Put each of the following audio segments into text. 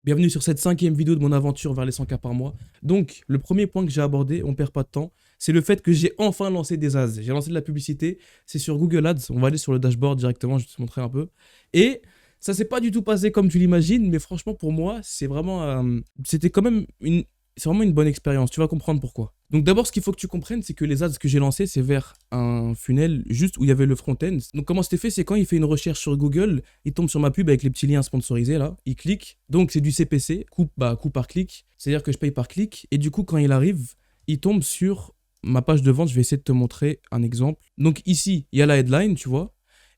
Bienvenue sur cette 5e vidéo de mon aventure vers les 100K par mois. Donc, le premier point que j'ai abordé, on perd pas de temps, c'est le fait que j'ai enfin lancé des ads. J'ai lancé de la publicité, c'est sur Google Ads. On va aller sur le dashboard directement, je vais te montrer un peu. Et ça s'est pas du tout passé comme tu l'imagines, mais franchement pour moi, c'est vraiment, c'était quand même c'est vraiment une bonne expérience. Tu vas comprendre pourquoi. Donc d'abord, ce qu'il faut que tu comprennes, c'est que les ads que j'ai lancés, c'est vers un funnel juste où il y avait le front-end. Donc comment c'était fait, c'est quand il fait une recherche sur Google, il tombe sur ma pub avec les petits liens sponsorisés là, il clique. Donc c'est du CPC, coût par clic. C'est-à-dire que je paye par clic. Et du coup, quand il arrive, il tombe sur ma page de vente. Je vais essayer de te montrer un exemple. Donc ici, il y a la headline, tu vois.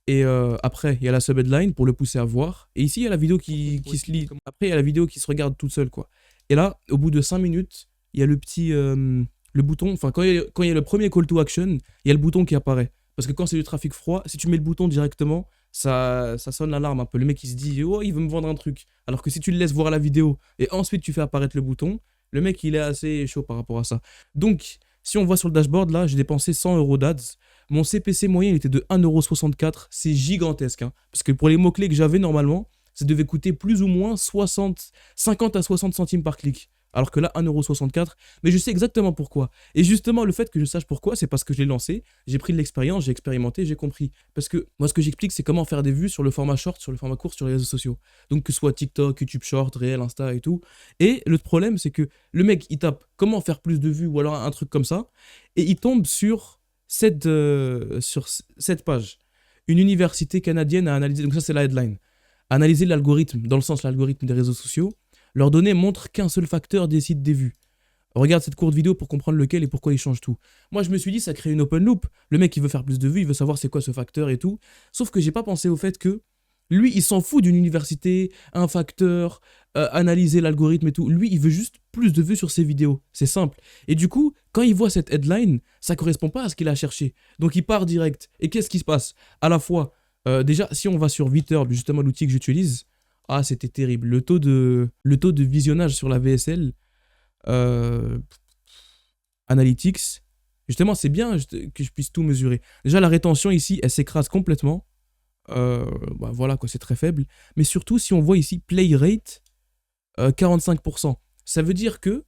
Et après, il y a la sub-headline pour le pousser à voir. Et ici, il y a la vidéo qui se lit. Après, il y a la vidéo qui se regarde toute seule, quoi. Et là, au bout de 5 minutes, il y a le petit... le bouton, enfin quand il y a le premier call to action, il y a le bouton qui apparaît. Parce que quand c'est du trafic froid, si tu mets le bouton directement, ça sonne l'alarme un peu. Le mec il se dit, oh il veut me vendre un truc. Alors que si tu le laisses voir la vidéo et ensuite tu fais apparaître le bouton, le mec il est assez chaud par rapport à ça. Donc si on voit sur le dashboard là, j'ai dépensé 100 € d'ads. Mon CPC moyen il était de 1,64 €, c'est gigantesque. Hein. Parce que pour les mots-clés que j'avais normalement, ça devait coûter plus ou moins 50 à 60 centimes par clic. Alors que là, 1,64 €. Mais je sais exactement pourquoi. Et justement, le fait que je sache pourquoi, c'est parce que je l'ai lancé, j'ai pris de l'expérience, j'ai expérimenté, j'ai compris. Parce que moi, ce que j'explique, c'est comment faire des vues sur le format short, sur le format court, sur les réseaux sociaux. Donc, que ce soit TikTok, YouTube Short, Réel, Insta et tout. Et le problème, c'est que le mec, il tape comment faire plus de vues ou alors un truc comme ça, et il tombe sur cette page. Une université canadienne a analysé, donc ça, c'est la headline. Analyser l'algorithme, dans le sens l'algorithme des réseaux sociaux. Leurs données montrent qu'un seul facteur décide des vues. Regarde cette courte vidéo pour comprendre lequel et pourquoi il change tout. Moi, je me suis dit, ça crée une open loop. Le mec, il veut faire plus de vues, il veut savoir c'est quoi ce facteur et tout. Sauf que j'ai pas pensé au fait que lui, il s'en fout d'une université, un facteur, analyser l'algorithme et tout. Lui, il veut juste plus de vues sur ses vidéos. C'est simple. Et du coup, quand il voit cette headline, ça correspond pas à ce qu'il a cherché. Donc, il part direct. Et qu'est-ce qui se passe? À la fois, déjà, si on va sur Viterb, justement l'outil que j'utilise, ah, c'était terrible. Le taux de visionnage sur la VSL, Analytics, justement, c'est bien que je puisse tout mesurer. Déjà, la rétention ici, elle s'écrase complètement. Bah, voilà, quoi, c'est très faible. Mais surtout, si on voit ici, play rate, 45%. Ça veut dire que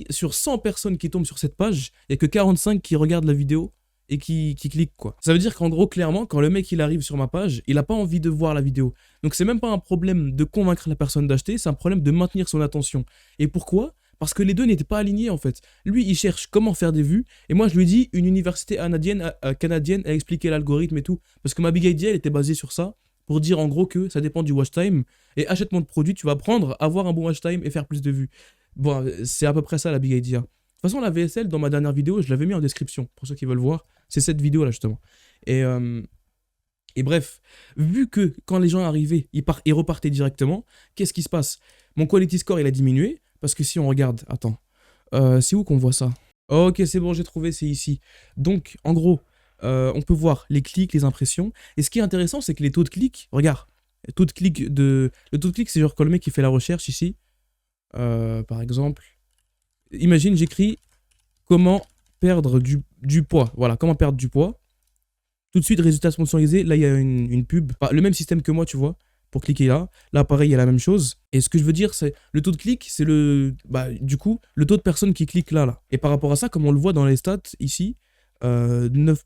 sur 100 personnes qui tombent sur cette page, il n'y a que 45 qui regardent la vidéo et qui clique quoi. Ça veut dire qu'en gros, clairement, quand le mec il arrive sur ma page, il a pas envie de voir la vidéo. Donc c'est même pas un problème de convaincre la personne d'acheter, c'est un problème de maintenir son attention. Et pourquoi? Parce que les deux n'étaient pas alignés en fait. Lui, il cherche comment faire des vues, et moi je lui dis, une université canadienne a expliqué l'algorithme et tout. Parce que ma big idea, elle était basée sur ça, pour dire en gros que ça dépend du watch time, et achète mon produit, tu vas apprendre à avoir un bon watch time et faire plus de vues. Bon, c'est à peu près ça la big idea. De toute façon, la VSL, dans ma dernière vidéo, je l'avais mis en description, pour ceux qui veulent voir. C'est cette vidéo-là, justement. Et bref, vu que quand les gens arrivaient, ils repartaient directement, qu'est-ce qui se passe? Mon quality score, il a diminué, parce que si on regarde... Attends, c'est où qu'on voit ça? Ok, c'est bon, j'ai trouvé, c'est ici. Donc, en gros, on peut voir les clics, les impressions. Et ce qui est intéressant, c'est que les taux de clics... Regarde, le taux de clic, c'est genre quand le mec qui fait la recherche, ici. Par exemple... Imagine, j'écris comment perdre du poids. Voilà, comment perdre du poids. Tout de suite, résultat sponsorisé. Là, il y a une pub. Le même système que moi, tu vois, pour cliquer là. Là, pareil, il y a la même chose. Et ce que je veux dire, c'est le taux de clic, c'est du coup, le taux de personnes qui cliquent là. Et par rapport à ça, comme on le voit dans les stats ici, 9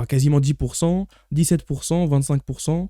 quasiment 10%, 17%, 25%.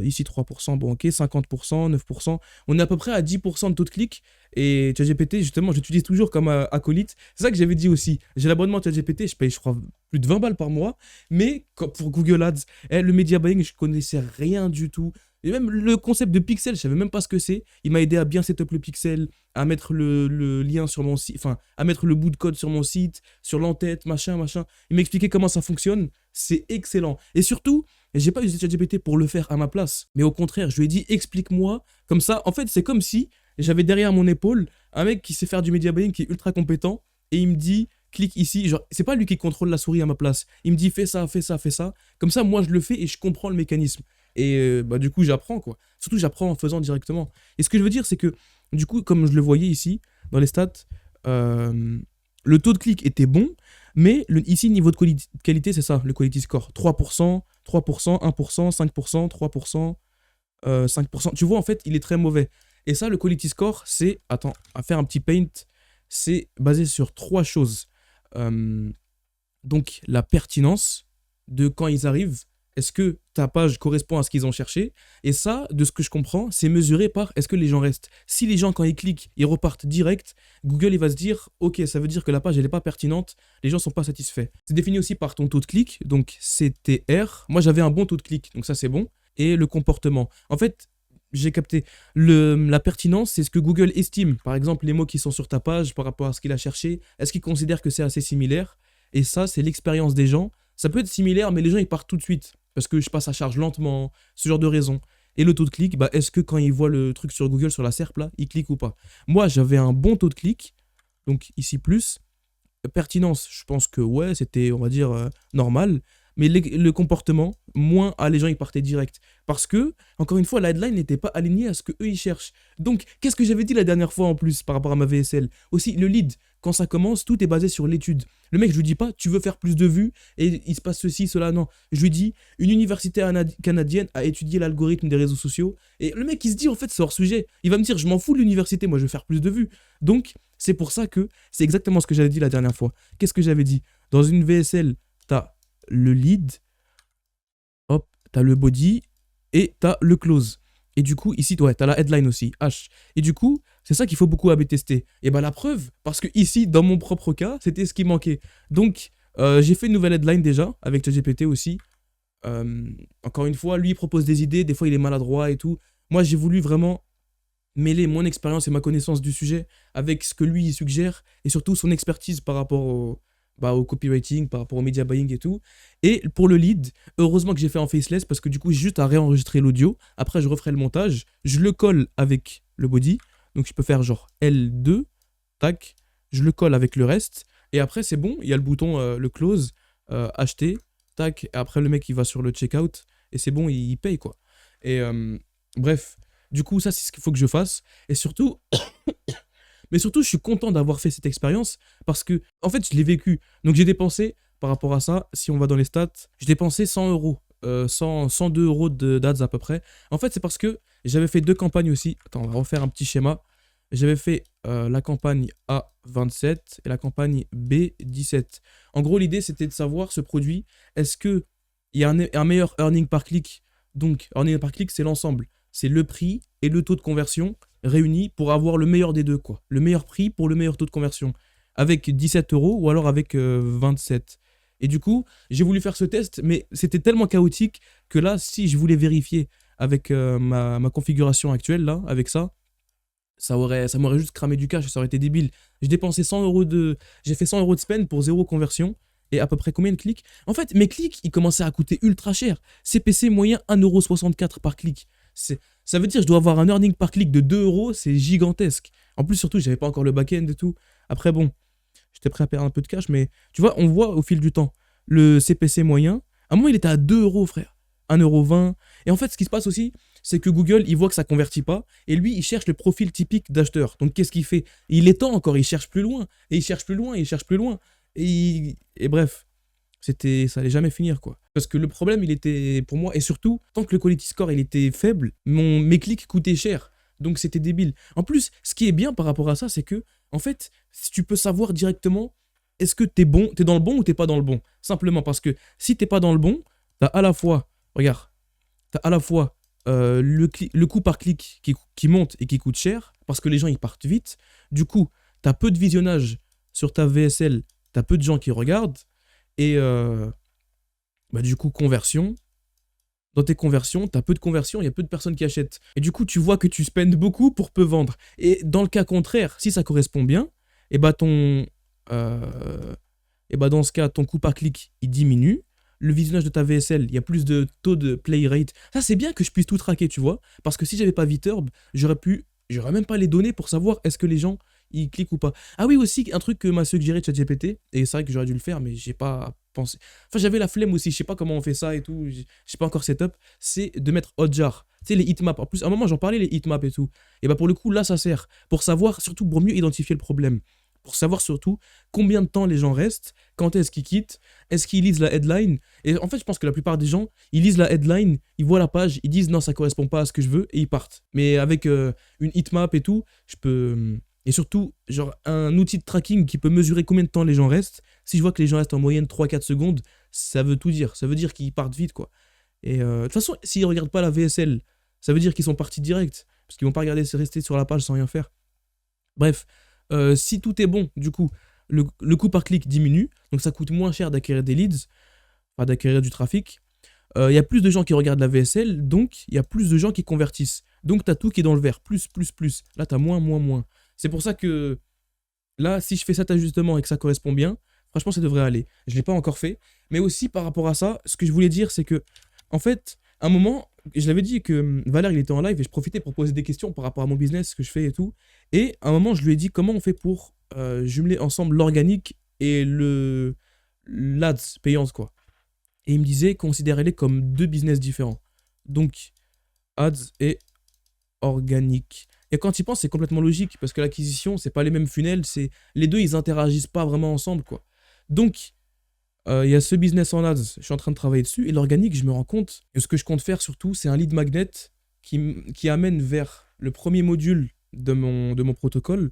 Ici 3%, bon ok, 50%, 9%. On est à peu près à 10% de taux de clic. Et ChatGPT, justement, j'utilise toujours comme acolyte. C'est ça que j'avais dit aussi. J'ai l'abonnement ChatGPT, je paye, je crois, plus de 20 balles par mois. Mais pour Google Ads, le media buying, je connaissais rien du tout. Et même le concept de pixel, je savais même pas ce que c'est. Il m'a aidé à bien setup le pixel, à mettre le lien sur mon site, enfin, à mettre le bout de code sur mon site, sur l'entête, machin. Il m'a expliqué comment ça fonctionne. C'est excellent. Et surtout, j'ai pas utilisé ChatGPT pour le faire à ma place. Mais au contraire, je lui ai dit, explique-moi. Comme ça, en fait, c'est comme si j'avais derrière mon épaule un mec qui sait faire du media buying, qui est ultra compétent, et il me dit, clique ici. Genre, c'est pas lui qui contrôle la souris à ma place. Il me dit, fais ça, fais ça, fais ça. Comme ça, moi, je le fais et je comprends le mécanisme. Et du coup, j'apprends, quoi. Surtout, j'apprends en faisant directement. Et ce que je veux dire, c'est que, du coup, comme je le voyais ici, dans les stats, le taux de clic était bon, mais ici, niveau de qualité, c'est ça, le quality score. 3%, 1%, 5%, 3%, 5%. Tu vois, en fait, il est très mauvais. Et ça, le quality score, c'est, attends, à faire un petit paint, c'est basé sur 3 choses. Euh, donc, la pertinence de quand ils arrivent. Est-ce que ta page correspond à ce qu'ils ont cherché? Et ça, de ce que je comprends, c'est mesuré par est-ce que les gens restent. Si les gens, quand ils cliquent, ils repartent direct, Google, il va se dire, ok, ça veut dire que la page, elle n'est pas pertinente, les gens sont pas satisfaits. C'est défini aussi par ton taux de clic, donc CTR. Moi, j'avais un bon taux de clic, donc ça, c'est bon. Et le comportement. En fait, j'ai capté. La pertinence, c'est ce que Google estime. Par exemple, les mots qui sont sur ta page par rapport à ce qu'il a cherché, est-ce qu'il considère que c'est assez similaire? Et ça, c'est l'expérience des gens. Ça peut être similaire, mais les gens, ils partent tout de suite. Parce que je passe à charge lentement, ce genre de raison. Et le taux de clic, bah, est-ce que quand ils voient le truc sur Google, sur la SERP, là, ils cliquent ou pas? Moi, j'avais un bon taux de clic, donc ici plus. Pertinence, je pense que ouais, c'était, on va dire, normal. Mais le comportement, moins, les gens, ils partaient direct. Parce que, encore une fois, la headline n'était pas alignée à ce que eux ils cherchent. Donc, qu'est-ce que j'avais dit la dernière fois en plus par rapport à ma VSL? Aussi, le lead, quand ça commence, tout est basé sur l'étude. Le mec, je lui dis pas, tu veux faire plus de vues et il se passe ceci, cela, non. Je lui dis, une université canadienne a étudié l'algorithme des réseaux sociaux. Et le mec, il se dit, en fait, c'est hors sujet. Il va me dire, je m'en fous de l'université, moi, je veux faire plus de vues. Donc, c'est pour ça que c'est exactement ce que j'avais dit la dernière fois. Qu'est-ce que j'avais dit? Dans une VSL, t'as le lead, hop, t'as le body et t'as le close. Et du coup, ici, ouais, t'as la headline aussi, H. Et du coup, c'est ça qu'il faut beaucoup A/B tester. Et bah la preuve, parce que ici, dans mon propre cas, c'était ce qui manquait. Donc, j'ai fait une nouvelle headline déjà, avec ChatGPT aussi. Encore une fois, lui, il propose des idées, des fois, il est maladroit et tout. Moi, j'ai voulu vraiment mêler mon expérience et ma connaissance du sujet avec ce que lui, il suggère, et surtout son expertise par rapport au copywriting, par rapport au media buying et tout. Et pour le lead, heureusement que j'ai fait en faceless parce que du coup, j'ai juste à réenregistrer l'audio. Après, je referai le montage. Je le colle avec le body. Donc, je peux faire genre L2, tac. Je le colle avec le reste. Et après, c'est bon. Il y a le bouton, le close, acheter, tac. Et après, le mec, il va sur le checkout. Et c'est bon, il paye quoi. Et bref, du coup, ça, c'est ce qu'il faut que je fasse. Et surtout, mais surtout, je suis content d'avoir fait cette expérience parce que, en fait, je l'ai vécu. Donc, j'ai dépensé, par rapport à ça, si on va dans les stats, j'ai dépensé 100 euros. 102 euros d'ads à peu près. En fait, c'est parce que j'avais fait 2 campagnes aussi. Attends, on va refaire un petit schéma. J'avais fait la campagne A27 et la campagne B17. En gros, l'idée, c'était de savoir ce produit, est-ce qu'il y a un meilleur earning par click? Donc, earning par click, c'est l'ensemble. C'est le prix et le taux de conversion réunis pour avoir le meilleur des deux, quoi. Le meilleur prix pour le meilleur taux de conversion. Avec 17 euros ou alors avec 27. Et du coup, j'ai voulu faire ce test, mais c'était tellement chaotique que là, si je voulais vérifier avec ma configuration actuelle, là, avec ça, ça m'aurait juste cramé du cash, ça aurait été débile. J'ai dépensé 100 euros j'ai fait 100 euros de spend pour 0 conversion. Et à peu près combien de clics? En fait, mes clics, ils commençaient à coûter ultra cher. CPC moyen 1,64 € par clic. Ça veut dire que je dois avoir un earning par clic de 2 euros, c'est gigantesque. En plus, surtout, j'avais pas encore le back-end et tout. Après, bon, j'étais prêt à perdre un peu de cash, mais tu vois, on voit au fil du temps. Le CPC moyen, à un moment, il était à 2 euros, frère. 1,20 €. Et en fait, ce qui se passe aussi, c'est que Google, il voit que ça convertit pas, et lui, il cherche le profil typique d'acheteur. Donc, qu'est-ce qu'il fait? Il étend encore, il cherche plus loin, et il cherche plus loin, et il cherche plus loin. Et bref, ça allait jamais finir, quoi. Parce que le problème, il était, pour moi, et surtout, tant que le quality score, il était faible, mes clics coûtaient cher. Donc, c'était débile. En plus, ce qui est bien par rapport à ça, c'est que, en fait, si tu peux savoir directement, est-ce que t'es dans le bon ou t'es pas dans le bon? Simplement parce que si t'es pas dans le bon, t'as à la fois, regarde, t'as à la fois le coût par clic qui monte et qui coûte cher, parce que les gens, ils partent vite. Du coup, t'as peu de visionnage sur ta VSL, t'as peu de gens qui regardent, et du coup, conversion. Dans tes conversions, t'as peu de conversions, il y a peu de personnes qui achètent. Et du coup, tu vois que tu spendes beaucoup pour peu vendre. Et dans le cas contraire, si ça correspond bien, et bah dans ce cas, ton coût par clic, il diminue. Le visionnage de ta VSL, il y a plus de taux de play rate. Ça, c'est bien que je puisse tout traquer, tu vois. Parce que si j'avais pas Viterb, j'aurais même pas les données pour savoir est-ce que les gens, ils cliquent ou pas. Ah oui, aussi, un truc que m'a suggéré ChatGPT, et c'est vrai que j'aurais dû le faire, mais j'ai pas pensé. Enfin, j'avais la flemme aussi, je sais pas comment on fait ça et tout, j'ai pas encore setup, c'est de mettre Hotjar. Tu sais, les heatmaps. En plus, à un moment, j'en parlais, les heatmaps et tout. Et bah, pour le coup, là, ça sert pour savoir, surtout pour mieux identifier le problème. pour savoir surtout combien de temps les gens restent, quand est-ce qu'ils quittent, est-ce qu'ils lisent la headline. Et en fait, je pense que la plupart des gens, ils lisent la headline, ils voient la page, ils disent non, ça correspond pas à ce que je veux et ils partent. Mais avec une heatmap et tout, je peux. Et surtout, genre un outil de tracking qui peut mesurer combien de temps les gens restent. Si je vois que les gens restent en moyenne 3-4 secondes, ça veut tout dire. Ça veut dire qu'ils partent vite, quoi. Et de toute façon, s'ils regardent pas la VSL, ça veut dire qu'ils sont partis direct. Parce qu'ils vont pas rester sur la page sans rien faire. Bref, si tout est bon, du coup, le coût par clic diminue. Donc ça coûte moins cher d'acquérir des leads, enfin d'acquérir du trafic. Il y a plus de gens qui regardent la VSL, donc il y a plus de gens qui convertissent. Donc tu as tout qui est dans le vert, plus, plus, plus. Là, tu as moins, moins, moins. C'est pour ça que là, si je fais cet ajustement et que ça correspond bien, franchement, ça devrait aller. Je ne l'ai pas encore fait. Mais aussi, par rapport à ça, ce que je voulais dire, c'est que, en fait, à un moment, je l'avais dit que Valère, il était en live et je profitais pour poser des questions par rapport à mon business, ce que je fais et tout. Et à un moment, je lui ai dit comment on fait pour jumeler ensemble l'organique et l'ADS payante, quoi. Et il me disait, considérez-les comme deux business différents. Donc, ads et organique. Et quand il pense, c'est complètement logique, parce que l'acquisition, c'est pas les mêmes funnels, les deux, ils interagissent pas vraiment ensemble, quoi. Donc, il y a ce business en ads, je suis en train de travailler dessus, et l'organique, je me rends compte que ce que je compte faire surtout, c'est un lead magnet qui amène vers le premier module de mon protocole,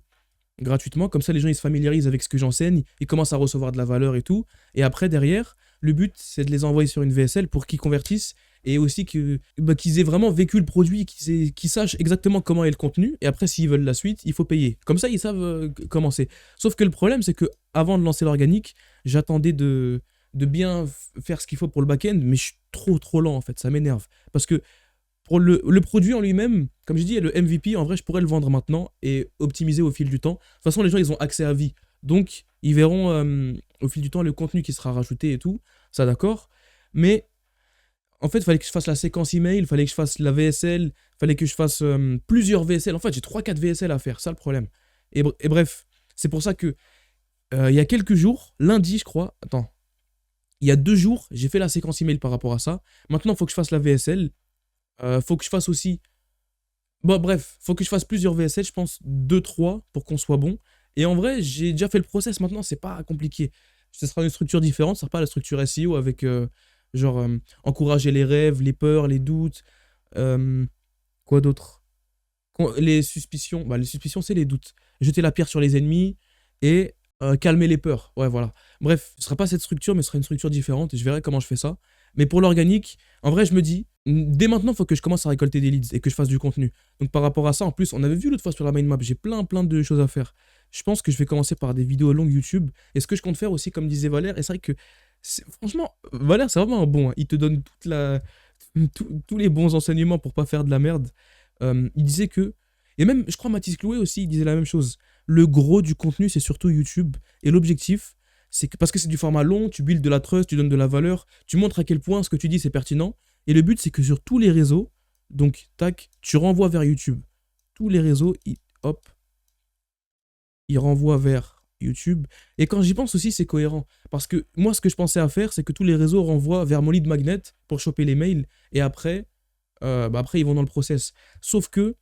gratuitement, comme ça les gens ils se familiarisent avec ce que j'enseigne, ils commencent à recevoir de la valeur et tout, et après derrière, le but c'est de les envoyer sur une VSL pour qu'ils convertissent, et aussi qu'ils aient vraiment vécu le produit, qu'ils sachent exactement comment est le contenu, et après s'ils veulent la suite, il faut payer. Comme ça ils savent comment c'est. Sauf que le problème c'est que avant de lancer l'organique, j'attendais de bien faire ce qu'il faut pour le back-end, mais je suis trop lent en fait, ça m'énerve. Parce que pour le produit en lui-même, comme je dis, le MVP, en vrai, je pourrais le vendre maintenant et optimiser au fil du temps. De toute façon, les gens, ils ont accès à vie. Donc, ils verront au fil du temps le contenu qui sera rajouté et tout. Ça, d'accord. Mais, en fait, il fallait que je fasse la séquence email, il fallait que je fasse la VSL, il fallait que je fasse plusieurs VSL. En fait, j'ai 3-4 VSL à faire, ça le problème. Et bref, c'est pour ça que, il y a quelques jours, lundi, je crois, attends, il y a 2 jours, j'ai fait la séquence email par rapport à ça. Maintenant, il faut que je fasse la VSL. Faut que je fasse aussi. Bon, bref, faut que je fasse plusieurs VSL, je pense 2-3 pour qu'on soit bon. Et en vrai, j'ai déjà fait le process maintenant, c'est pas compliqué. Ce sera une structure différente, ce sera pas la structure SEO avec encourager les rêves, les peurs, les doutes. euh, quoi d'autre? Les suspicions. Bah, les suspicions, c'est les doutes. Jeter la pierre sur les ennemis et calmer les peurs. Ouais, voilà. Bref, ce sera pas cette structure, mais ce sera une structure différente et je verrai comment je fais ça. Mais pour l'organique, en vrai, je me dis, dès maintenant, il faut que je commence à récolter des leads et que je fasse du contenu. Donc par rapport à ça, en plus, on avait vu l'autre fois sur la mind map, j'ai plein de choses à faire. Je pense que je vais commencer par des vidéos longues YouTube. Et ce que je compte faire aussi, comme disait Valère, et c'est vrai que, franchement, Valère, c'est vraiment un bon. Hein. Il te donne tous les bons enseignements pour pas faire de la merde. Il disait que, et même, je crois, Mathis Clouet aussi, il disait la même chose. Le gros du contenu, c'est surtout YouTube. Et l'objectif, c'est que parce que c'est du format long, tu builds de la trust, tu donnes de la valeur, tu montres à quel point ce que tu dis c'est pertinent. Et le but c'est que sur tous les réseaux, donc tac, tu renvoies vers YouTube. Tous les réseaux, hop, ils renvoient vers YouTube. Et quand j'y pense aussi, c'est cohérent. Parce que moi, ce que je pensais à faire, c'est que tous les réseaux renvoient vers mon lead magnet pour choper les mails. Et après, après ils vont dans le process. Sauf que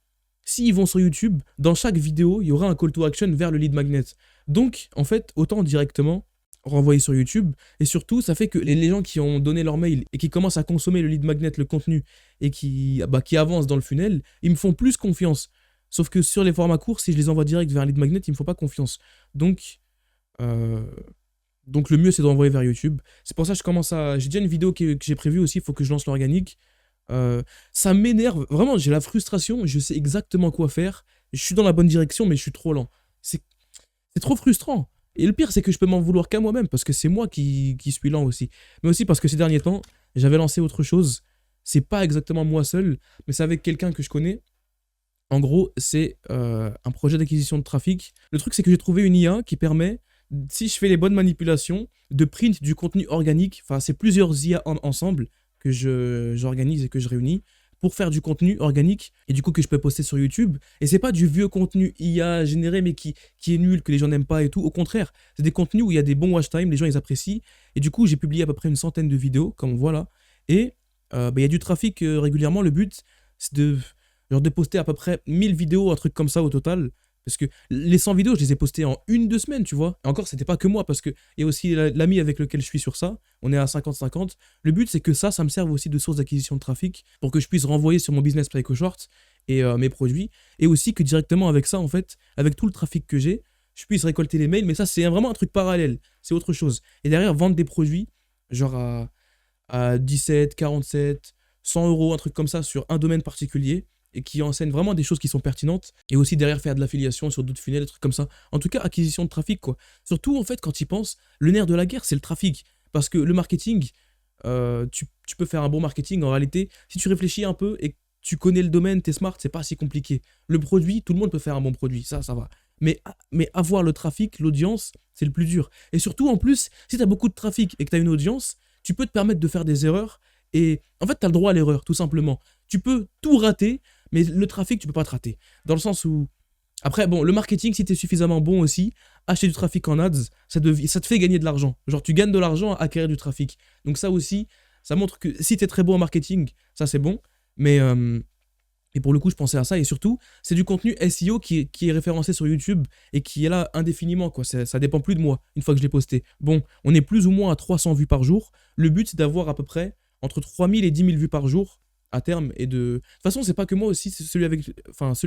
s'ils vont sur YouTube, dans chaque vidéo, il y aura un call to action vers le lead magnet. Donc, en fait, autant directement renvoyer sur YouTube. Et surtout, ça fait que les gens qui ont donné leur mail et qui commencent à consommer le lead magnet, le contenu, et qui avancent dans le funnel, ils me font plus confiance. Sauf que sur les formats courts, si je les envoie direct vers un lead magnet, ils me font pas confiance. Donc le mieux, c'est d'envoyer vers YouTube. C'est pour ça que je commence à... J'ai déjà une vidéo que j'ai prévue aussi, il faut que je lance l'organique. Ça m'énerve. Vraiment, j'ai la frustration, je sais exactement quoi faire. Je suis dans la bonne direction, mais je suis trop lent. C'est trop frustrant. Et le pire, c'est que je peux m'en vouloir qu'à moi-même, parce que c'est moi qui suis lent aussi. Mais aussi parce que ces derniers temps, j'avais lancé autre chose. C'est pas exactement moi seul, mais c'est avec quelqu'un que je connais. En gros, c'est un projet d'acquisition de trafic. Le truc, c'est que j'ai trouvé une IA qui permet, si je fais les bonnes manipulations, de print du contenu organique. Enfin, c'est plusieurs IA ensemble que j'organise et que je réunis pour faire du contenu organique et du coup que je peux poster sur YouTube. Et c'est pas du vieux contenu IA généré mais qui est nul, que les gens n'aiment pas et tout. Au contraire, c'est des contenus où il y a des bons watch time, les gens ils apprécient. Et du coup, j'ai publié à peu près une centaine de vidéos, comme on voit là. Et il y a du trafic régulièrement. Le but, c'est de poster à peu près 1000 vidéos, un truc comme ça au total, Parce que les 100 vidéos, je les ai postées en 1-2 semaines, tu vois. Et encore, c'était pas que moi, parce qu'il y a aussi l'ami avec lequel je suis sur ça. On est à 50-50. Le but, c'est que ça me serve aussi de source d'acquisition de trafic pour que je puisse renvoyer sur mon business PsychoShort et mes produits. Et aussi que directement avec ça, en fait, avec tout le trafic que j'ai, je puisse récolter les mails. Mais ça, c'est vraiment un truc parallèle. C'est autre chose. Et derrière, vendre des produits, genre à 17, 47, 100 euros, un truc comme ça, sur un domaine particulier, et qui enseigne vraiment des choses qui sont pertinentes, et aussi derrière faire de l'affiliation sur d'autres funnels, des trucs comme ça. En tout cas, acquisition de trafic, quoi. Surtout, en fait, quand tu y penses, le nerf de la guerre, c'est le trafic. Parce que le marketing, tu peux faire un bon marketing, en réalité, si tu réfléchis un peu et que tu connais le domaine, t'es smart, c'est pas si compliqué. Le produit, tout le monde peut faire un bon produit, ça va. Mais avoir le trafic, l'audience, c'est le plus dur. Et surtout, en plus, si tu as beaucoup de trafic et que tu as une audience, tu peux te permettre de faire des erreurs. Et en fait, tu as le droit à l'erreur, tout simplement. Tu peux tout rater, mais le trafic, tu peux pas te rater. Dans le sens où... Après, bon, le marketing, si tu es suffisamment bon aussi, acheter du trafic en ads, ça te fait gagner de l'argent. Genre, tu gagnes de l'argent à acquérir du trafic. Donc ça aussi, ça montre que si tu es très bon en marketing, ça c'est bon. Mais... et pour le coup, je pensais à ça. Et surtout, c'est du contenu SEO qui est référencé sur YouTube et qui est là indéfiniment, quoi. Ça dépend plus de moi, une fois que je l'ai posté. Bon, on est plus ou moins à 300 vues par jour. Le but, c'est d'avoir à peu près entre 3000 et 10 000 vues par jour à terme. Et de toute façon, c'est pas que moi aussi, c'est celui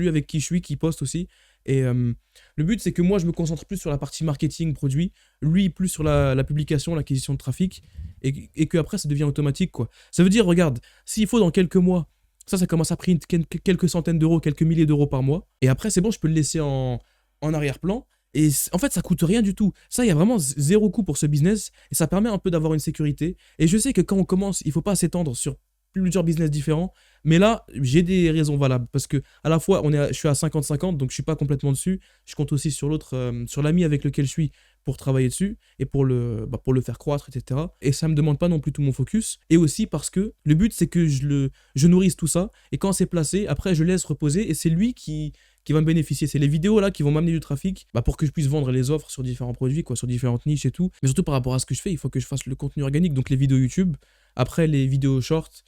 avec qui je suis qui poste aussi. Et le but, c'est que moi, je me concentre plus sur la partie marketing, produit. Lui, plus sur la publication, l'acquisition de trafic. Et que après, ça devient automatique, quoi. Ça veut dire, regarde, s'il faut dans quelques mois... Ça commence à prendre quelques centaines d'euros, quelques milliers d'euros par mois. Et après, c'est bon, je peux le laisser en arrière-plan. Et en fait, ça coûte rien du tout. Ça, il y a vraiment zéro coût pour ce business. Et ça permet un peu d'avoir une sécurité. Et je sais que quand on commence, il ne faut pas s'étendre sur plusieurs business différents. Mais là, j'ai des raisons valables. Parce que à la fois, je suis à 50-50, donc je ne suis pas complètement dessus. Je compte aussi sur l'autre, sur l'ami avec lequel je suis pour travailler dessus et pour le faire croître, etc. Et ça ne me demande pas non plus tout mon focus. Et aussi parce que le but, c'est que je nourrisse tout ça. Et quand c'est placé, après, je laisse reposer. Et c'est lui qui va me bénéficier. C'est les vidéos là qui vont m'amener du trafic pour que je puisse vendre les offres sur différents produits, quoi, sur différentes niches et tout. Mais surtout par rapport à ce que je fais, il faut que je fasse le contenu organique, donc les vidéos YouTube. Après, les vidéos short,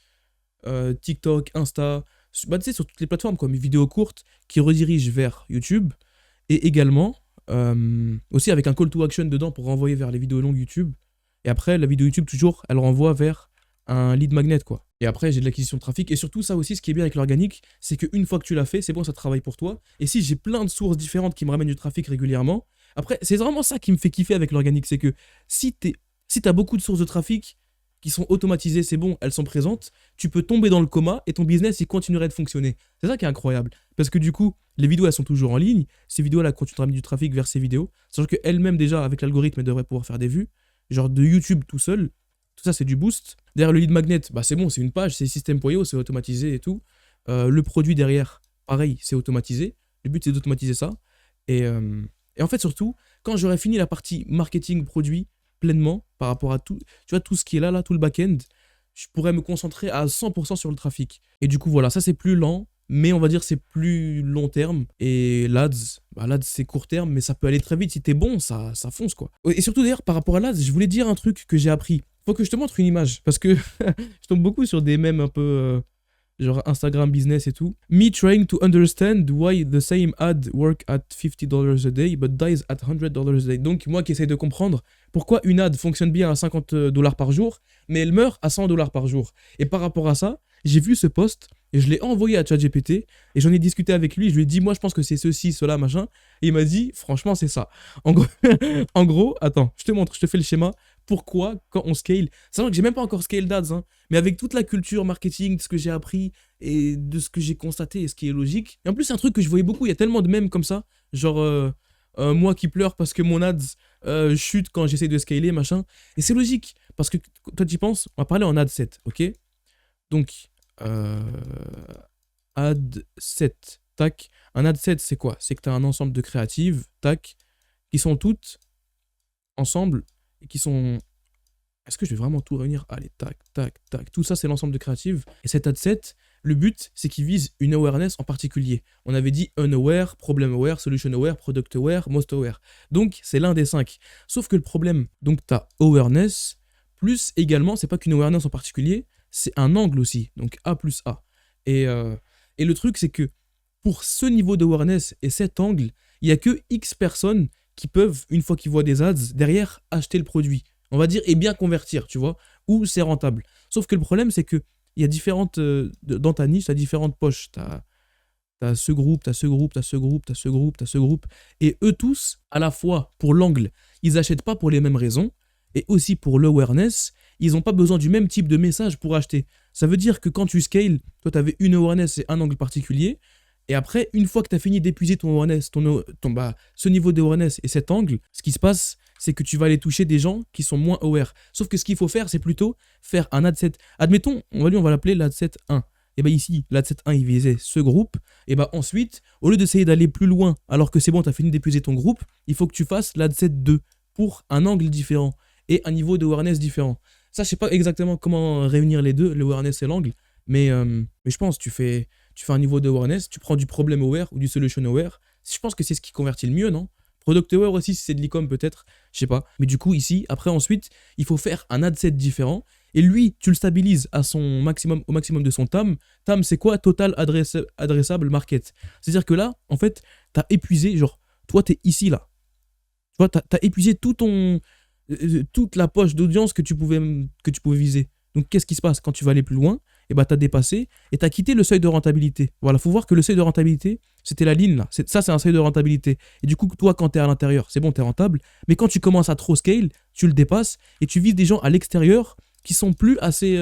TikTok, Insta, tu sais, sur toutes les plateformes, quoi, mes vidéos courtes qui redirigent vers YouTube. Et également, aussi avec un call to action dedans pour renvoyer vers les vidéos longues YouTube. Et après, la vidéo YouTube, toujours, elle renvoie vers un lead magnet, quoi. Et après, j'ai de l'acquisition de trafic. Et surtout, ça aussi, ce qui est bien avec l'organique, c'est qu'une fois que tu l'as fait, c'est bon, ça travaille pour toi. Et si j'ai plein de sources différentes qui me ramènent du trafic régulièrement, après, c'est vraiment ça qui me fait kiffer avec l'organique. C'est que si t'as beaucoup de sources de trafic qui sont automatisées, c'est bon, elles sont présentes, tu peux tomber dans le coma et ton business, il continuerait de fonctionner. C'est ça qui est incroyable. Parce que du coup, les vidéos, elles sont toujours en ligne. Ces vidéos-là, quand tu te ramènes du trafic vers ces vidéos, sachant qu'elles-mêmes, déjà, avec l'algorithme, elles devraient pouvoir faire des vues. Genre de YouTube tout seul. Tout ça, c'est du boost. Derrière le lead magnet, c'est bon, c'est une page, c'est système Poyo, c'est automatisé et tout. Le produit derrière, pareil, c'est automatisé. Le but, c'est d'automatiser ça. Et en fait, surtout, quand j'aurai fini la partie marketing produit pleinement par rapport à tout, tu vois, tout ce qui est là, tout le back-end, je pourrais me concentrer à 100% sur le trafic. Et du coup, voilà, ça, c'est plus lent, mais on va dire c'est plus long terme. Et l'ADS, c'est court terme, mais ça peut aller très vite. Si t'es bon, ça fonce, quoi. Et surtout, d'ailleurs, par rapport à l'ADS, je voulais dire un truc que j'ai appris. Faut que je te montre une image, parce que je tombe beaucoup sur des mèmes un peu... genre Instagram business et tout. Me trying to understand why the same ad work at $50 a day but dies at $100 a day. Donc moi qui essaye de comprendre pourquoi une ad fonctionne bien à $50 par jour, mais elle meurt à $100 par jour. Et par rapport à ça, j'ai vu ce post et je l'ai envoyé à ChatGPT et j'en ai discuté avec lui. Je lui ai dit, moi je pense que c'est ceci, cela, machin. Et il m'a dit, franchement c'est ça. En gros, en gros, attends, je te montre, je te fais le schéma. Pourquoi, quand on scale, sachant que j'ai même pas encore scale d'ads, hein, mais avec toute la culture marketing, de ce que j'ai appris et de ce que j'ai constaté et ce qui est logique. Et en plus, c'est un truc que je voyais beaucoup, il y a tellement de mèmes comme ça, genre moi qui pleure parce que mon ads chute quand j'essaie de scaler, machin. Et c'est logique, parce que toi tu y penses, on va parler en ad set, ok? Donc, ad set, tac. Un ad set, c'est quoi? C'est que tu as un ensemble de créatives, tac, qui sont toutes ensemble et qui sont... Est-ce que je vais vraiment tout réunir? Allez, tac, tac, tac. Tout ça, c'est l'ensemble de créatives. Et cet ad set, le but, c'est qu'il vise une awareness en particulier. On avait dit unaware, problem aware, solution aware, product aware, most aware. Donc, c'est l'un des 5. Sauf que le problème, donc tu as awareness, plus également, c'est pas qu'une awareness en particulier, c'est un angle aussi. Donc, A plus A. Et le truc, c'est que pour ce niveau d'awareness et cet angle, il y a que X personnes qui peuvent, une fois qu'ils voient des ads, derrière, acheter le produit. On va dire, et bien convertir, tu vois, où c'est rentable. Sauf que le problème, c'est que il y a différentes, dans ta niche, tu as différentes poches. T'as ce groupe, t'as ce groupe, t'as ce groupe, t'as ce groupe, t'as ce groupe. Et eux tous, à la fois pour l'angle, ils n'achètent pas pour les mêmes raisons. Et aussi pour l'awareness, ils n'ont pas besoin du même type de message pour acheter. Ça veut dire que quand tu scales, toi, tu avais une awareness et un angle particulier. Et après, une fois que tu as fini d'épuiser ton awareness, ce niveau d'awareness et cet angle, ce qui se passe, c'est que tu vas aller toucher des gens qui sont moins aware. Sauf que ce qu'il faut faire, c'est plutôt faire un ad set. Admettons, on va l'appeler l'ad set 1. Et bien ici, l'ad set 1, il visait ce groupe. Et bien ensuite, au lieu d'essayer d'aller plus loin, alors que c'est bon, tu as fini d'épuiser ton groupe, il faut que tu fasses l'ad set 2 pour un angle différent et un niveau d'awareness différent. Ça, je sais pas exactement comment réunir les deux, l'awareness et l'angle, mais je pense tu fais un niveau d'awareness, tu prends du problem aware ou du solution aware. Je pense que c'est ce qui convertit le mieux, non? Product aware aussi, si c'est de l'e-com peut-être, je sais pas. Mais du coup, ici, après, ensuite, il faut faire un ad set différent. Et lui, tu le stabilises à son maximum, au maximum de son TAM. TAM, c'est quoi? Total Addressable Market. C'est-à-dire que là, en fait, tu as épuisé, genre, toi, tu es ici, là. Tu vois, tu as épuisé toute la poche d'audience que tu pouvais viser. Donc, qu'est-ce qui se passe quand tu vas aller plus loin? Et bah, tu as dépassé et tu as quitté le seuil de rentabilité. Voilà, faut voir que le seuil de rentabilité, c'était la ligne là. Ça, c'est un seuil de rentabilité. Et du coup, toi, quand tu es à l'intérieur, c'est bon, tu es rentable. Mais quand tu commences à trop scale, tu le dépasses et tu vises des gens à l'extérieur qui sont plus assez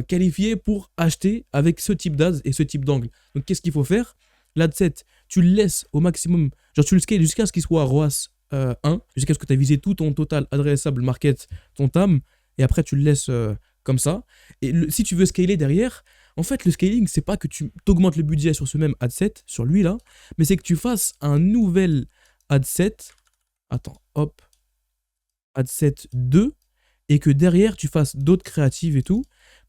qualifiés pour acheter avec ce type d'ads et ce type d'angle. Donc, qu'est-ce qu'il faut faire? L'ad set, tu le laisses au maximum, genre tu le scales jusqu'à ce qu'il soit ROAS 1, jusqu'à ce que tu as visé tout ton total adressable market, ton TAM, et après tu le laisses comme ça. Et si tu veux scaler derrière, en fait, le scaling, c'est pas que tu augmentes le budget sur ce même ad set, sur lui là, mais c'est que tu fasses un nouvel ad set. Attends, hop, ad set 2, et que derrière tu fasses d'autres créatives et tout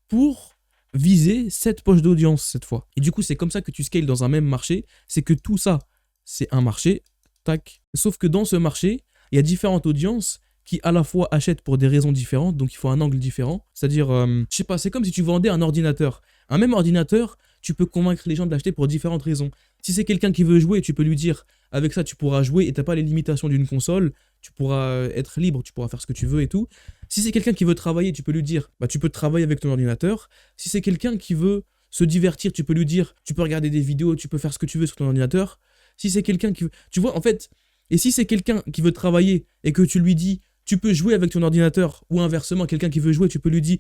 pour viser cette poche d'audience cette fois. Et du coup, c'est comme ça que tu scales dans un même marché. C'est que tout ça, c'est un marché. Tac. Sauf que dans ce marché, il y a différentes audiences qui à la fois achètent pour des raisons différentes, donc il faut un angle différent. C'est-à-dire, je sais pas, c'est comme si tu vendais un ordinateur. Un même ordinateur, tu peux convaincre les gens de l'acheter pour différentes raisons. Si c'est quelqu'un qui veut jouer, tu peux lui dire, avec ça, tu pourras jouer et t'as pas les limitations d'une console, tu pourras être libre, tu pourras faire ce que tu veux et tout. Si c'est quelqu'un qui veut travailler, tu peux lui dire, bah tu peux travailler avec ton ordinateur. Si c'est quelqu'un qui veut se divertir, tu peux lui dire, tu peux regarder des vidéos, tu peux faire ce que tu veux sur ton ordinateur. Si c'est quelqu'un qui veut... Tu vois, en fait, et si c'est quelqu'un qui veut travailler et que tu lui dis, tu peux jouer avec ton ordinateur, ou inversement, quelqu'un qui veut jouer, tu lui dis,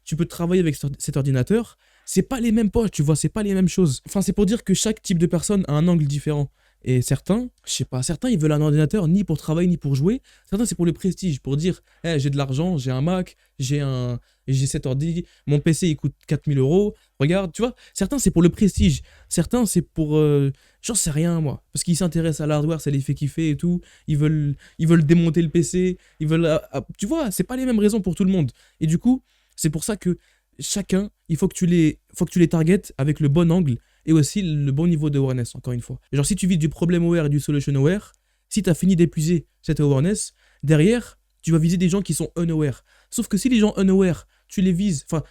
tu peux travailler avec cet ordinateur, c'est pas les mêmes poches, tu vois, c'est pas les mêmes choses. Enfin, c'est pour dire que chaque type de personne a un angle différent. Et certains, je sais pas, certains ils veulent un ordinateur ni pour travailler ni pour jouer. Certains c'est pour le prestige, pour dire, hey, j'ai de l'argent, j'ai un Mac, j'ai cet ordi, mon PC il coûte 4000 €. Regarde, tu vois. Certains c'est pour le prestige. Certains c'est pour, j'en sais rien moi, parce qu'ils s'intéressent à l'hardware, ça les fait kiffer et tout. Ils veulent démonter le PC, ils veulent, tu vois, c'est pas les mêmes raisons pour tout le monde. Et du coup, c'est pour ça que chacun, il faut que tu les targetes avec le bon angle et aussi le bon niveau d'awareness, encore une fois. Genre, si tu vises du problem aware et du solution aware, si tu as fini d'épuiser cette awareness, derrière, tu vas viser des gens qui sont unaware. Sauf que si les gens unaware, tu les vises, enfin,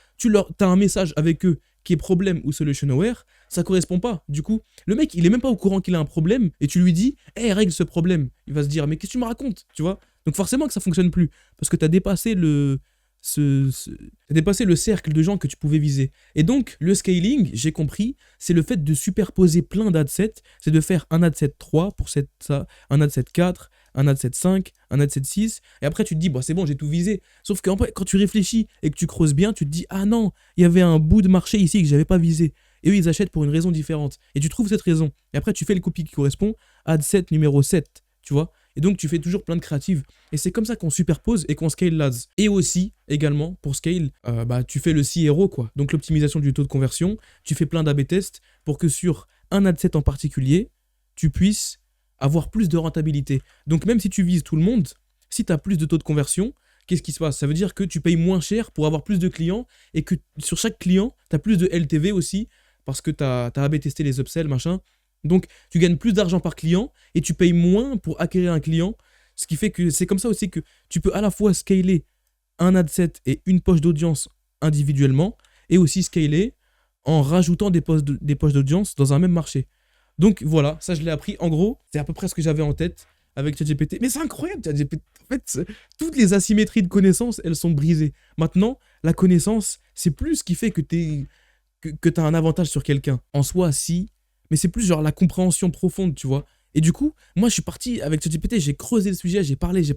t'as un message avec eux qui est problème ou solution aware, ça correspond pas. Du coup, le mec, il est même pas au courant qu'il a un problème et tu lui dis, hey, règle ce problème. Il va se dire, mais qu'est-ce que tu me racontes, tu vois? Donc forcément que ça fonctionne plus parce que tu as dépassé t'as dépassé le cercle de gens que tu pouvais viser. Et donc, le scaling, j'ai compris, c'est le fait de superposer plein d'adsets, c'est de faire un adset 3 pour ça, un adset 4, un adset 5, un adset 6, et après tu te dis, bah, c'est bon, j'ai tout visé. Sauf que quand tu réfléchis et que tu creuses bien, tu te dis, ah non, il y avait un bout de marché ici que j'avais pas visé. Et eux, ils achètent pour une raison différente. Et tu trouves cette raison. Et après, tu fais le copie qui correspond, adset numéro 7, tu vois. Et donc, tu fais toujours plein de créatives. Et c'est comme ça qu'on superpose et qu'on scale l'ads. Et aussi, également, pour scale, tu fais le CRO, quoi. Donc, l'optimisation du taux de conversion. Tu fais plein d'A/B tests pour que sur un ad set en particulier, tu puisses avoir plus de rentabilité. Donc, même si tu vises tout le monde, si tu as plus de taux de conversion, qu'est-ce qui se passe? Ça veut dire que tu payes moins cher pour avoir plus de clients et que sur chaque client, tu as plus de LTV aussi parce que tu as A/B testé les upsells, machin. Donc, tu gagnes plus d'argent par client et tu payes moins pour acquérir un client. Ce qui fait que c'est comme ça aussi que tu peux à la fois scaler un ad set et une poche d'audience individuellement et aussi scaler en rajoutant des poches d'audience dans un même marché. Donc voilà, ça je l'ai appris. En gros, c'est à peu près ce que j'avais en tête avec ChatGPT. Mais c'est incroyable, ChatGPT. En fait, toutes les asymétries de connaissances, elles sont brisées. Maintenant, la connaissance, c'est plus ce qui fait que t'as un avantage sur quelqu'un. En soi, si, mais c'est plus genre la compréhension profonde, tu vois. Et du coup, moi, je suis parti avec ChatGPT, j'ai creusé le sujet, j'ai parlé, je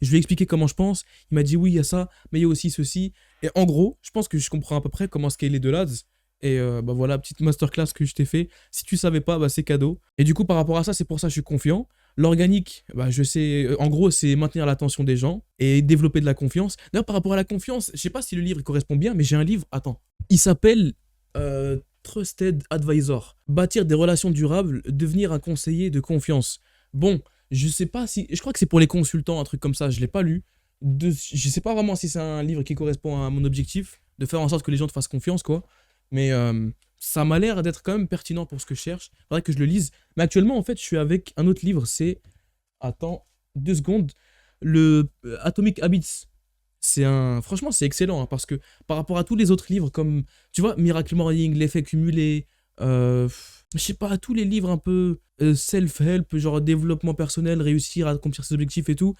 lui ai expliqué comment je pense. Il m'a dit oui, il y a ça, mais il y a aussi ceci. Et en gros, je pense que je comprends à peu près comment scaler de l'ADS. Et bah voilà, petite masterclass que je t'ai fait. Si tu savais pas, bah c'est cadeau. Et du coup, par rapport à ça, c'est pour ça que je suis confiant. L'organique, bah je sais, en gros, c'est maintenir l'attention des gens et développer de la confiance. D'ailleurs, par rapport à la confiance, je sais pas si le livre il correspond bien, mais j'ai un livre, attends. Il s'appelle Trusted Advisor. Bâtir des relations durables, devenir un conseiller de confiance. Bon, je sais pas si. Je crois que c'est pour les consultants, un truc comme ça, je l'ai pas lu. Je sais pas vraiment si c'est un livre qui correspond à mon objectif, de faire en sorte que les gens te fassent confiance, quoi. Mais ça m'a l'air d'être quand même pertinent pour ce que je cherche. Faudrait que je le lise. Mais actuellement, en fait, je suis avec un autre livre, c'est. Attends, 2 secondes. Le Atomic Habits. C'est un. Franchement, c'est excellent, hein, parce que par rapport à tous les autres livres, comme. Tu vois, Miracle Morning, L'effet cumulé. Je sais pas, tous les livres un peu self-help, genre développement personnel, réussir à accomplir ses objectifs et tout.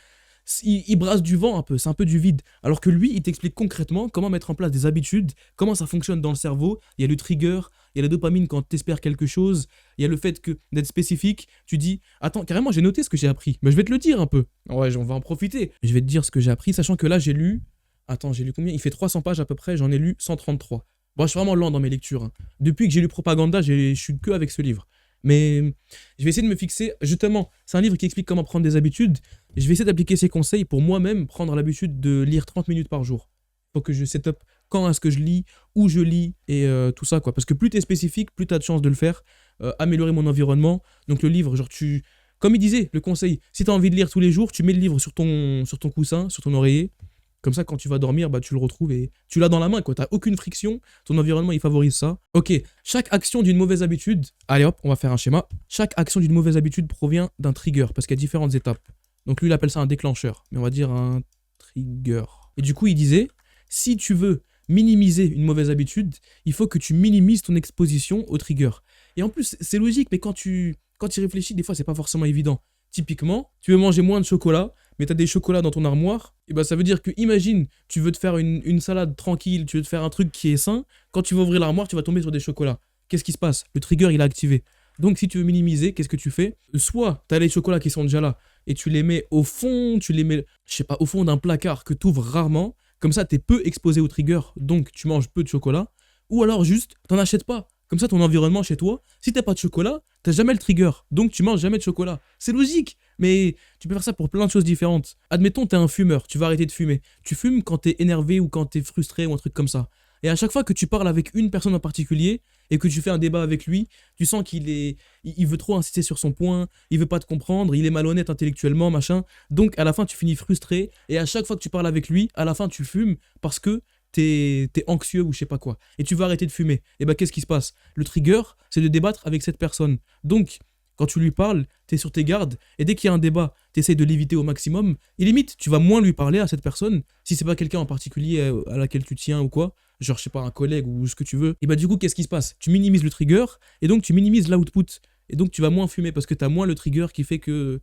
Il brasse du vent un peu, c'est un peu du vide. Alors que lui, il t'explique concrètement comment mettre en place des habitudes, comment ça fonctionne dans le cerveau. Il y a le trigger, il y a la dopamine quand tu espères quelque chose, il y a le fait que d'être spécifique, tu dis, attends, carrément, j'ai noté ce que j'ai appris, mais je vais te le dire un peu. Ouais, on va en profiter. Je vais te dire ce que j'ai appris, sachant que là, j'ai lu, attends, j'ai lu combien? Il fait 300 pages à peu près, j'en ai lu 133. Bon, je suis vraiment lent dans mes lectures, hein. Depuis que j'ai lu Propaganda, je suis que avec ce livre. Mais je vais essayer de me fixer, justement, c'est un livre qui explique comment prendre des habitudes. Je vais essayer d'appliquer ces conseils pour moi-même prendre l'habitude de lire 30 minutes par jour. Il faut que je set up quand est-ce que je lis, où je lis et tout ça, quoi. Parce que plus tu es spécifique, plus tu as de chances de le faire. Améliorer mon environnement. Donc le livre, genre tu. Comme il disait, le conseil, si tu as envie de lire tous les jours, tu mets le livre sur ton coussin, sur ton oreiller. Comme ça, quand tu vas dormir, bah, tu le retrouves et tu l'as dans la main, quoi. T'as aucune friction, ton environnement, il favorise ça. Ok, chaque action d'une mauvaise habitude, allez hop, on va faire un schéma. Chaque action d'une mauvaise habitude provient d'un trigger, parce qu'il y a différentes étapes. Donc lui, il appelle ça un déclencheur, mais on va dire un trigger. Et du coup, il disait, si tu veux minimiser une mauvaise habitude, il faut que tu minimises ton exposition au trigger. Et en plus, c'est logique, mais quand tu y réfléchis, des fois, c'est pas forcément évident. Typiquement, tu veux manger moins de chocolat, mais tu as des chocolats dans ton armoire, et bah ça veut dire que, imagine, tu veux te faire une salade tranquille, tu veux te faire un truc qui est sain, quand tu vas ouvrir l'armoire, tu vas tomber sur des chocolats. Qu'est-ce qui se passe? Le trigger, il est activé. Donc si tu veux minimiser, qu'est-ce que tu fais? Soit tu as les chocolats qui sont déjà là, et tu les mets au fond, tu les mets, je sais pas, au fond d'un placard que tu ouvres rarement, comme ça tu es peu exposé au trigger, donc tu manges peu de chocolat, ou alors juste, t'en achètes pas. Comme ça, ton environnement chez toi, si t'as pas de chocolat, t'as jamais le trigger. Donc tu manges jamais de chocolat. C'est logique, mais tu peux faire ça pour plein de choses différentes. Admettons, t'es un fumeur, tu vas arrêter de fumer. Tu fumes quand t'es énervé ou quand t'es frustré ou un truc comme ça. Et à chaque fois que tu parles avec une personne en particulier et que tu fais un débat avec lui, tu sens il veut trop insister sur son point, il veut pas te comprendre, il est malhonnête intellectuellement, machin. Donc à la fin, tu finis frustré et à chaque fois que tu parles avec lui, à la fin, tu fumes parce que t'es anxieux ou je sais pas quoi, et tu vas arrêter de fumer, et bah qu'est-ce qui se passe? Le trigger, c'est de débattre avec cette personne. Donc, quand tu lui parles, t'es sur tes gardes, et dès qu'il y a un débat, t'essayes de l'éviter au maximum, et limite, tu vas moins lui parler à cette personne, si c'est pas quelqu'un en particulier à laquelle tu tiens ou quoi, genre je sais pas, un collègue ou ce que tu veux, et bah du coup, qu'est-ce qui se passe? Tu minimises le trigger, et donc tu minimises l'output, et donc tu vas moins fumer, parce que t'as moins le trigger qui fait que...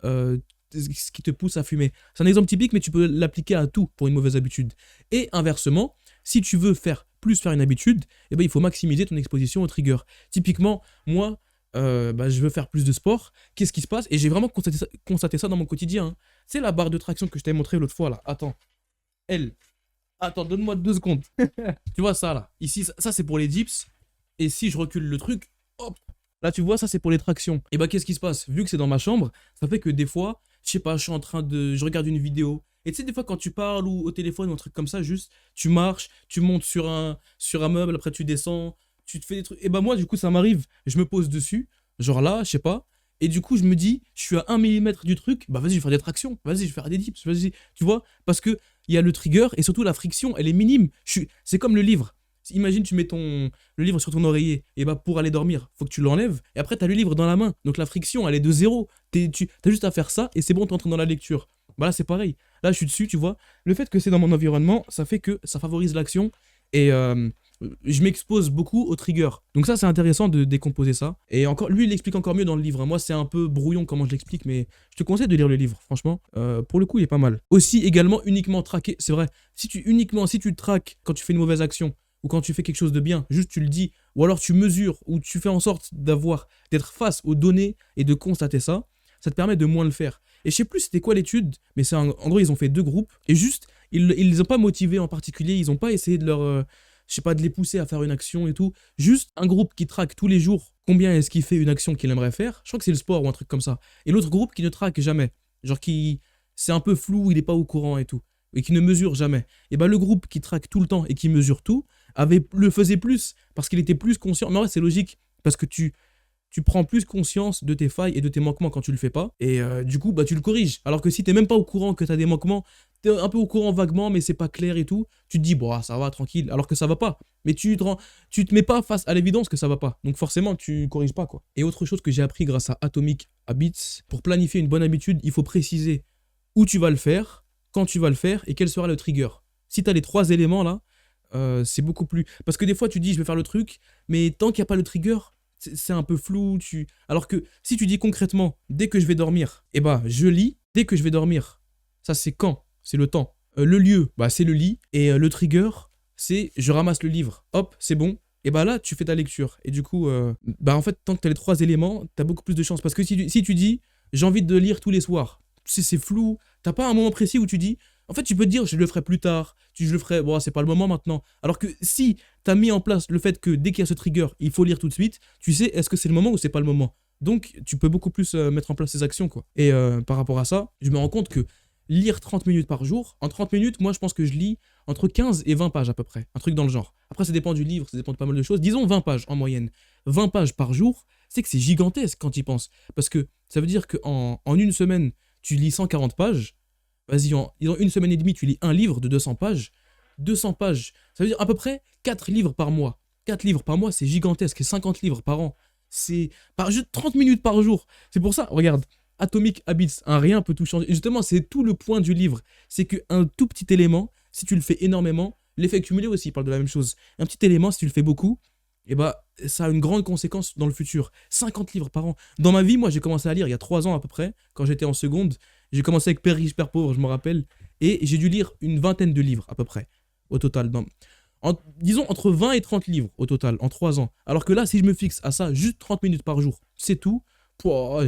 ce qui te pousse à fumer. C'est un exemple typique, mais tu peux l'appliquer à tout pour une mauvaise habitude. Et inversement, si tu veux faire une habitude, eh ben, il faut maximiser ton exposition au trigger. Typiquement, moi, je veux faire plus de sport. Qu'est-ce qui se passe? Et j'ai vraiment constaté ça dans mon quotidien, hein. C'est la barre de traction que je t'avais montré l'autre fois, là. Attends. Elle. Attends, donne-moi 2 secondes. Tu vois ça, là. Ici, ça c'est pour les dips. Et si je recule le truc, hop. Là, tu vois, ça c'est pour les tractions. Et bah, qu'est-ce qui se passe? Vu que c'est dans ma chambre, ça fait que des fois, je sais pas, je regarde une vidéo. Et tu sais, des fois, quand tu parles ou au téléphone ou un truc comme ça, juste, tu marches, tu montes sur un meuble, après tu descends, tu te fais des trucs. Et bah, moi, du coup, ça m'arrive, je me pose dessus, genre là, je sais pas. Et du coup, je me dis, je suis à 1 mm du truc, bah vas-y, je vais faire des tractions, vas-y, je vais faire des dips, vas-y, tu vois, parce que il y a le trigger et surtout la friction, elle est minime. C'est comme le livre. Imagine, tu mets le livre sur ton oreiller, et bah pour aller dormir, faut que tu l'enlèves, et après, tu as le livre dans la main. Donc la friction, elle est de zéro. Tu as juste à faire ça, et c'est bon, tu entres dans la lecture. Bah là, c'est pareil. Là, je suis dessus, tu vois. Le fait que c'est dans mon environnement, ça fait que ça favorise l'action. Et je m'expose beaucoup aux triggers. Donc ça, c'est intéressant de décomposer ça. Et encore, lui, il l'explique encore mieux dans le livre, hein. Moi, c'est un peu brouillon comment je l'explique, mais je te conseille de lire le livre, franchement. Pour le coup, il est pas mal. Aussi, également, uniquement traquer, c'est vrai, si tu traques quand tu fais une mauvaise action, ou quand tu fais quelque chose de bien, juste tu le dis, ou alors tu mesures, ou tu fais en sorte d'être face aux données et de constater ça te permet de moins le faire. Et je sais plus c'était quoi l'étude, mais en gros, ils ont fait 2 groupes, et juste, ils les ont pas motivés en particulier, ils ont pas essayé de je sais pas, de les pousser à faire une action et tout. Juste un groupe qui traque tous les jours combien est-ce qu'il fait une action qu'il aimerait faire. Je crois que c'est le sport ou un truc comme ça. Et l'autre groupe qui ne traque jamais. Genre c'est un peu flou, il est pas au courant et tout. Et qui ne mesure jamais. Et bah le groupe qui traque tout le temps et qui mesure tout, le faisait plus parce qu'il était plus conscient. Mais en vrai, c'est logique parce que tu prends plus conscience de tes failles et de tes manquements quand tu le fais pas. Et du coup, bah, tu le corriges. Alors que si t'es même pas au courant que t'as des manquements, t'es un peu au courant vaguement, mais c'est pas clair et tout, tu te dis, bon, ça va, tranquille. Alors que ça va pas. Mais tu te mets pas face à l'évidence que ça va pas. Donc forcément, tu corriges pas, quoi. Et autre chose que j'ai appris grâce à Atomic Habits, pour planifier une bonne habitude, il faut préciser où tu vas le faire, quand tu vas le faire et quel sera le trigger. Si t'as les 3 éléments là, c'est beaucoup plus. Parce que des fois, tu dis, je vais faire le truc, mais tant qu'il n'y a pas le trigger, c'est un peu flou. Alors que si tu dis concrètement, dès que je vais dormir, eh bah, je lis dès que je vais dormir. Ça, c'est quand? C'est le temps. Le lieu, bah, c'est le lit. Et le trigger, c'est je ramasse le livre. Hop, c'est bon. Et bah là, tu fais ta lecture. Et du coup, bah en fait, tant que tu as les 3 éléments, tu as beaucoup plus de chances. Parce que si tu dis, j'ai envie de lire tous les soirs, c'est flou. T'as pas un moment précis où tu dis, en fait, tu peux te dire, je le ferai plus tard. Je le ferai, bon, c'est pas le moment maintenant. Alors que si t'as mis en place le fait que dès qu'il y a ce trigger, il faut lire tout de suite, tu sais, est-ce que c'est le moment ou c'est pas le moment. Donc, tu peux beaucoup plus mettre en place ces actions, quoi. Et par rapport à ça, je me rends compte que lire 30 minutes par jour, en 30 minutes, moi, je pense que je lis entre 15 et 20 pages à peu près. Un truc dans le genre. Après, ça dépend du livre, ça dépend de pas mal de choses. Disons 20 pages en moyenne. 20 pages par jour, c'est que c'est gigantesque quand tu y penses. Parce que ça veut dire qu'en une semaine, tu lis 140 pages. Vas-y, en une semaine et demie, tu lis un livre de 200 pages. 200 pages, ça veut dire à peu près 4 livres par mois. 4 livres par mois, c'est gigantesque. Et 50 livres par an, c'est juste 30 minutes par jour. C'est pour ça, regarde, Atomic Habits, un rien peut tout changer. Et justement, c'est tout le point du livre. C'est qu'un tout petit élément, si tu le fais énormément, l'effet cumulé aussi parle de la même chose. Un petit élément, si tu le fais beaucoup, et bah, ça a une grande conséquence dans le futur. 50 livres par an. Dans ma vie, moi, j'ai commencé à lire il y a 3 ans à peu près, quand j'étais en seconde. J'ai commencé avec Père riche, Père pauvre, je me rappelle. Et j'ai dû lire une vingtaine de livres à peu près, au total. Disons entre 20 et 30 livres au total, en 3 ans. Alors que là, si je me fixe à ça, juste 30 minutes par jour, c'est tout. Pouah,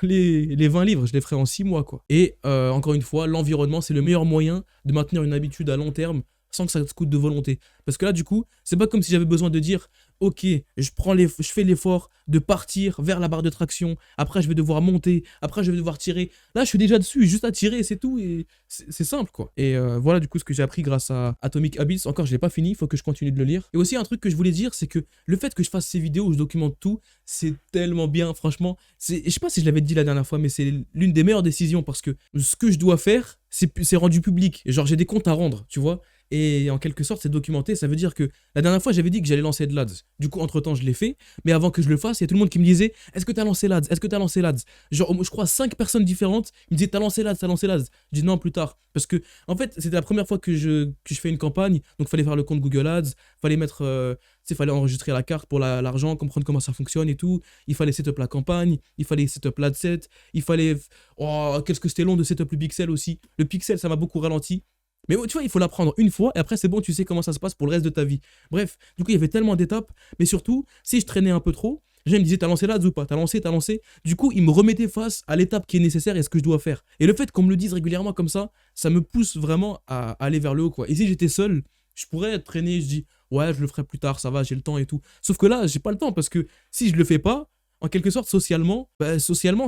les 20 livres, je les ferai en 6 mois, quoi. Et encore une fois, l'environnement, c'est le meilleur moyen de maintenir une habitude à long terme sans que ça te coûte de volonté. Parce que là, du coup, c'est pas comme si j'avais besoin de dire, ok, je fais l'effort de partir vers la barre de traction, après je vais devoir monter, après je vais devoir tirer. Là, je suis déjà dessus, juste à tirer, c'est tout, et c'est simple, quoi. Et voilà, du coup, ce que j'ai appris grâce à Atomic Habits. Encore, je l'ai pas fini, il faut que je continue de le lire. Et aussi, un truc que je voulais dire, c'est que le fait que je fasse ces vidéos où je documente tout, c'est tellement bien, franchement. Je sais pas si je l'avais dit la dernière fois, mais c'est l'une des meilleures décisions, parce que ce que je dois faire, c'est rendu public. Genre, j'ai des comptes à rendre, tu vois. Et en quelque sorte, c'est documenté. Ça veut dire que la dernière fois, j'avais dit que j'allais lancer de l'ADS. Du coup, entre-temps, je l'ai fait. Mais avant que je le fasse, il y a tout le monde qui me disait, est-ce que t'as lancé l'ADS? Est-ce que t'as lancé l'ADS? Genre, je crois 5 personnes différentes. Ils me disaient, t'as lancé l'ADS, t'as lancé l'ADS. Je dis non, plus tard. Parce que, en fait, c'était la première fois que je fais une campagne. Donc, il fallait faire le compte Google Ads. Fallait mettre, fallait enregistrer la carte pour l'argent, comprendre comment ça fonctionne et tout. Il fallait setup la campagne. Il fallait setup l'adset. Il fallait, oh, qu'est-ce que c'était long de setup le pixel aussi. Le pixel, ça m'a beaucoup ralenti. Mais tu vois, il faut l'apprendre une fois et après c'est bon, tu sais comment ça se passe pour le reste de ta vie. Bref, du coup, il y avait tellement d'étapes, mais surtout, si je traînais un peu trop, les gens me disaient, t'as lancé l'ADS ou pas? T'as lancé. Du coup, ils me remettaient face à l'étape qui est nécessaire et ce que je dois faire. Et le fait qu'on me le dise régulièrement comme ça me pousse vraiment à aller vers le haut, quoi. Et si j'étais seul, je pourrais traîner, je dis, ouais, je le ferai plus tard, ça va, j'ai le temps et tout. Sauf que là, j'ai pas le temps parce que si je le fais pas, en quelque sorte, socialement,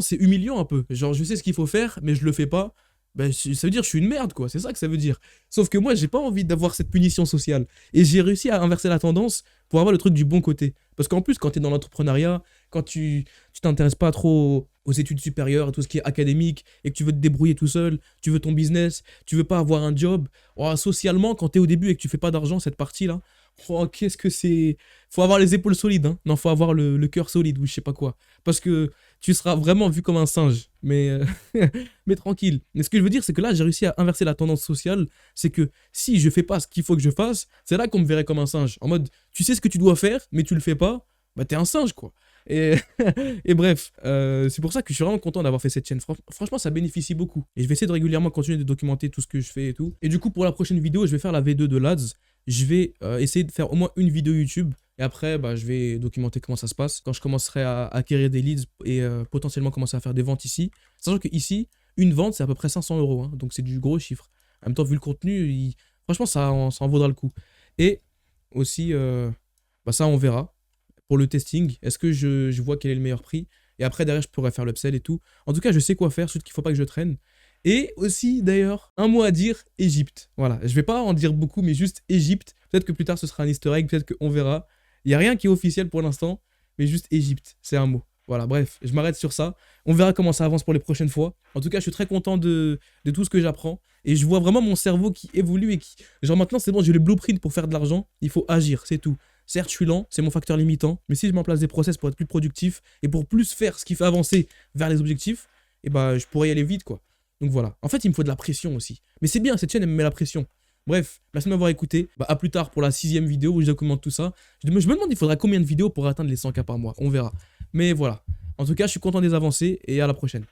c'est humiliant un peu. Genre, je sais ce qu'il faut faire, mais je le fais pas. Ça veut dire que je suis une merde, quoi. C'est ça que ça veut dire. Sauf que moi, j'ai pas envie d'avoir cette punition sociale. Et j'ai réussi à inverser la tendance pour avoir le truc du bon côté. Parce qu'en plus, quand t'es dans l'entrepreneuriat, quand tu t'intéresses pas trop aux études supérieures, à tout ce qui est académique, et que tu veux te débrouiller tout seul, tu veux ton business, tu veux pas avoir un job, oh, socialement, quand t'es au début et que tu fais pas d'argent, cette partie-là, oh, qu'est-ce que c'est... Faut avoir les épaules solides, hein. Non, faut avoir le cœur solide ou je sais pas quoi. Parce que tu seras vraiment vu comme un singe. Mais, mais tranquille. Mais ce que je veux dire, c'est que là, j'ai réussi à inverser la tendance sociale. C'est que si je fais pas ce qu'il faut que je fasse, c'est là qu'on me verrait comme un singe. En mode, tu sais ce que tu dois faire, mais tu le fais pas, bah t'es un singe, quoi. Et, et bref, c'est pour ça que je suis vraiment content d'avoir fait cette chaîne. Franchement, ça bénéficie beaucoup. Et je vais essayer de régulièrement continuer de documenter tout ce que je fais et tout. Et du coup, pour la prochaine vidéo, je vais faire la V2 de l'Ads. Je vais essayer de faire au moins une vidéo YouTube. Et après, bah, je vais documenter comment ça se passe. Quand je commencerai à acquérir des leads et potentiellement commencer à faire des ventes ici. Sachant que ici, une vente, c'est à peu près 500 euros. Hein, donc c'est du gros chiffre. En même temps, vu le contenu, franchement, ça en vaudra le coup. Et aussi, bah, ça, on verra. Pour le testing, est-ce que je vois quel est le meilleur prix? Et après, derrière, je pourrais faire l'upsell et tout. En tout cas, je sais quoi faire, surtout qu'il ne faut pas que je traîne. Et aussi, d'ailleurs, un mot à dire, Égypte. Voilà, je vais pas en dire beaucoup, mais juste Égypte. Peut-être que plus tard, ce sera un easter egg, peut-être qu'on verra. Il n'y a rien qui est officiel pour l'instant, mais juste Égypte, c'est un mot. Voilà, bref, je m'arrête sur ça. On verra comment ça avance pour les prochaines fois. En tout cas, je suis très content de tout ce que j'apprends. Et je vois vraiment mon cerveau qui évolue et qui... Genre maintenant, c'est bon, j'ai le blueprint pour faire de l'argent. Il faut agir, c'est tout. Certes, je suis lent, c'est mon facteur limitant, mais si je mets en place des process pour être plus productif et pour plus faire ce qui fait avancer vers les objectifs, et bah je pourrais y aller vite, quoi. Donc voilà. En fait, il me faut de la pression aussi. Mais c'est bien, cette chaîne, elle me met la pression. Bref, merci de m'avoir écouté. Bah, à plus tard pour la 6e vidéo où je documente tout ça. Je me demande, il faudra combien de vidéos pour atteindre les 100K par mois. On verra. Mais voilà. En tout cas, je suis content des avancées et à la prochaine.